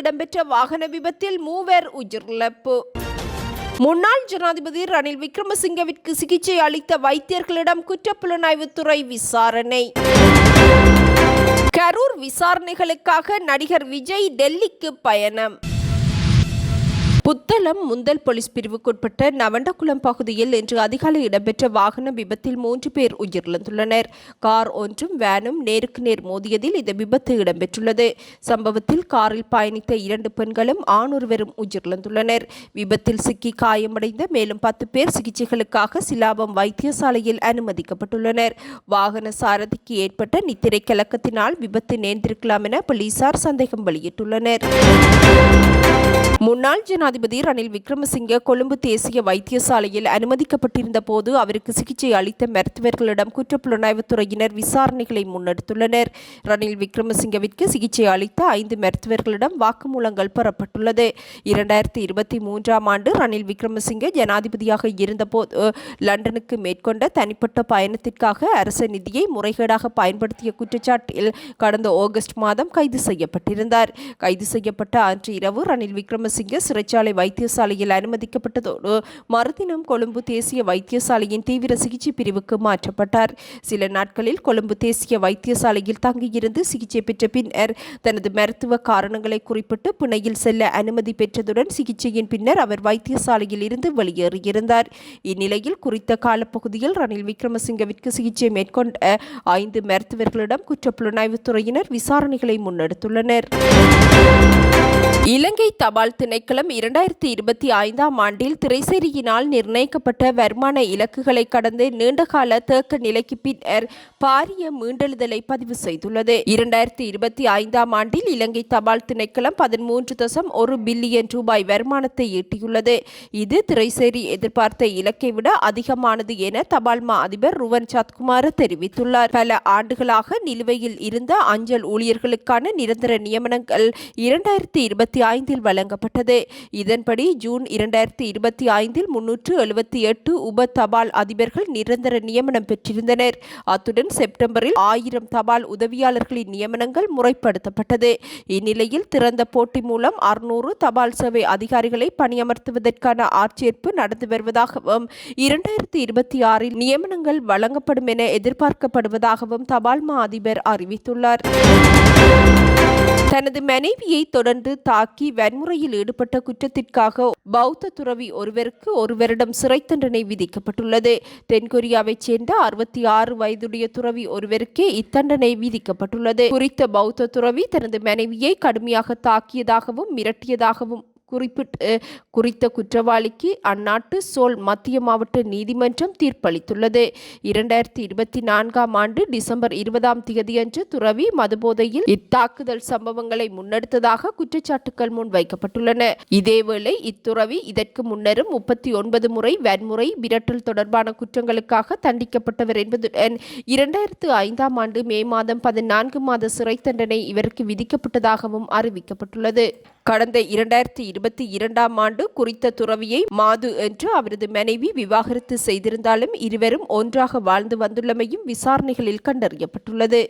இடம்பெற்ற வாகன விபத்தில் 3 உயிரிழப்பு. முன்னாள் ஜனாதிபதி ரணில் விக்ரமசிங்கவிற்கு சிகிச்சை அளித்த வைத்தியர்களிடம் குற்றப்புலனாய்வுத்துறை விசாரணை. கரூர் விசாரணைகளுக்காக நடிகர் விஜய் டெல்லிக்கு பயணம். புத்தளம் முந்தல் போலீஸ் பிரிவுக்குட்பட்ட நவண்டகுளம் பகுதியில் இன்று அதிகாலை இடம்பெற்ற வாகன விபத்தில் 3 பேர் உயிரிழந்துள்ளனர். கார் ஒன்றும் வேனும் நேருக்கு நேர் மோதியதில் இந்த விபத்து இடம்பெற்றுள்ளது. சம்பவத்தில் காரில் பயணித்த 2 பெண்களும் ஆணொருவரும் உயிரிழந்துள்ளனர். விபத்தில் சிக்கி காயமடைந்த மேலும் 10 பேர் சிகிச்சைகளுக்காக சிலாபம் வைத்தியசாலையில் அனுமதிக்கப்பட்டுள்ளனர். வாகன சாரதிக்கு ஏற்பட்ட நித்திரை கலக்கத்தினால் விபத்து நேர்ந்திருக்கலாம் என போலீசார் சந்தேகம் வெளியிட்டுள்ளனர். முன்னாள் ஜனாதிபதி ரணில் விக்ரமசிங்க கொழும்பு தேசிய வைத்தியசாலையில் அனுமதிக்கப்பட்டிருந்த போது அவருக்கு சிகிச்சை அளித்த மருத்துவர்களிடம் குற்றப்புலனாய்வுத்துறையினர் விசாரணைகளை முன்னெடுத்துள்ளனர். ரணில் விக்ரமசிங்கவிற்கு சிகிச்சை அளித்த 5 மருத்துவர்களிடம் வாக்குமூலங்கள் பெறப்பட்டுள்ளது. 2023ஆம் ஆண்டு ரணில் விக்ரமசிங்க ஜனாதிபதியாக இருந்தபோது லண்டனுக்கு மேற்கொண்ட தனிப்பட்ட பயணத்திற்காக அரச நிதியை முறைகேடாக பயன்படுத்திய குற்றச்சாட்டில் கடந்த ஆகஸ்ட் மாதம் கைது செய்யப்பட்டிருந்தார். கைது செய்யப்பட்ட அன்று இரவு ரணில் விக்ரமசிங்க சிறைச்சாலை வைத்தியசாலையில் அனுமதிக்கப்பட்டதோடு மறுதினம் கொழும்பு தேசிய வைத்தியசாலையின் தீவிர சிகிச்சை பிரிவுக்கு மாற்றப்பட்டார். சில நாட்களில் கொழும்பு தேசிய வைத்தியசாலையில் தங்கியிருந்து சிகிச்சை பெற்ற பின்னர் தனது மருத்துவ காரணங்களை குறிப்பிட்டு பிணையில் செல்ல அனுமதி பெற்றதுடன் சிகிச்சையின் பின்னர் அவர் வைத்தியசாலையில் இருந்து வெளியேறியிருந்தார். இந்நிலையில் குறித்த காலப்பகுதியில் ரணில் விக்ரமசிங்கவிற்கு சிகிச்சை மேற்கொண்ட 5 மருத்துவர்களிடம் குற்றப்புலனாய்வுத்துறையினர் விசாரணைகளை முன்னெடுத்துள்ளனர். இலங்கை தபால் திணைக்களம் 2025ஆம் ஆண்டில் திரைசேரியினால் நிர்ணயிக்கப்பட்ட வருமான இலக்குகளை கடந்து நீண்டகால தேக்க நிலைக்கு பின்னர் பாரிய மீண்டெழுதலை பதிவு செய்துள்ளது. 2025ஆம் ஆண்டில் இலங்கை தபால் திணைக்களம் 13.1 பில்லியன் ரூபாய் வருமானத்தை ஈட்டியுள்ளது. இது திரைசேரி எதிர்பார்த்த இலக்கை விட அதிகமானது என தபால் மா அதிபர் ருவன் சத்குமார் தெரிவித்துள்ளார். பல ஆண்டுகளாக நிலுவையில் இருந்த அஞ்சல் ஊழியர்களுக்கான நிரந்தர நியமனங்கள் 2025இல் வழங்கப்பட்டது. இதன்படி ஜூன் 2025இல் 378 உப தபால் அதிபர்கள் நிரந்தர நியமனம் பெற்றிருந்தனர். அத்துடன் செப்டம்பரில் 1000 தபால் உதவியாளர்களின் நியமனங்கள் முறைப்படுத்தப்பட்டது. இந்நிலையில் திறந்த போட்டி மூலம் 600 தபால் சேவை அதிகாரிகளை பணியமர்த்துவதற்கான ஆட்சேர்ப்பு நடந்து வருவதாகவும் 2026இல் நியமனங்கள் வழங்கப்படும் என எதிர்பார்க்கப்படுவதாகவும் தபால் மா அதிபர் அறிவித்துள்ளார். தனது மனைவியை தொடர்ந்து தாக்கி வன்முறையில் ஈடுபட்ட குற்றத்திற்காக பௌத்த துறவி ஒருவருக்கு 1 வருடம் சிறை தண்டனை விதிக்கப்பட்டுள்ளது. தென்கொரியாவைச் சேர்ந்த 66 வயதுடைய துறவி ஒருவருக்கே இத்தண்டனை விதிக்கப்பட்டுள்ளது. குறித்த பௌத்த துறவி தனது மனைவியை கடுமையாக தாக்கியதாகவும் மிரட்டியதாகவும் குறிப்பிட்டு குறித்த குற்றவாளிக்கு அந்நாட்டு சோல் மத்திய மாவட்ட நீதிமன்றம் தீர்ப்பளித்துள்ளது. 2024ஆம் ஆண்டு டிசம்பர் 20ஆம் தேதியன்று துறவி மதுபோதையில் இத்தாக்குதல் சம்பவங்களை முன்னெடுத்ததாக குற்றச்சாட்டுகள் முன்வைக்கப்பட்டுள்ளன. இதேவேளை இத்துறவி இதற்கு முன்னரும் 39 முறை வன்முறை மிரட்டல் தொடர்பான குற்றங்களுக்காக தண்டிக்கப்பட்டவர் என்பதுடன் 2005ஆம் ஆண்டு மே மாதம் 14 மாத சிறை தண்டனை இவருக்கு விதிக்கப்பட்டதாகவும் அறிவிக்கப்பட்டுள்ளது. கடந்த 2022ஆம் ஆண்டு குறித்த துறவியை மாது என்று அவரது மனைவி விவாகரத்து செய்திருந்தாலும் இருவரும் ஒன்றாக வாழ்ந்து வந்துள்ளமையும் விசாரணைகளில் கண்டறியப்பட்டுள்ளது.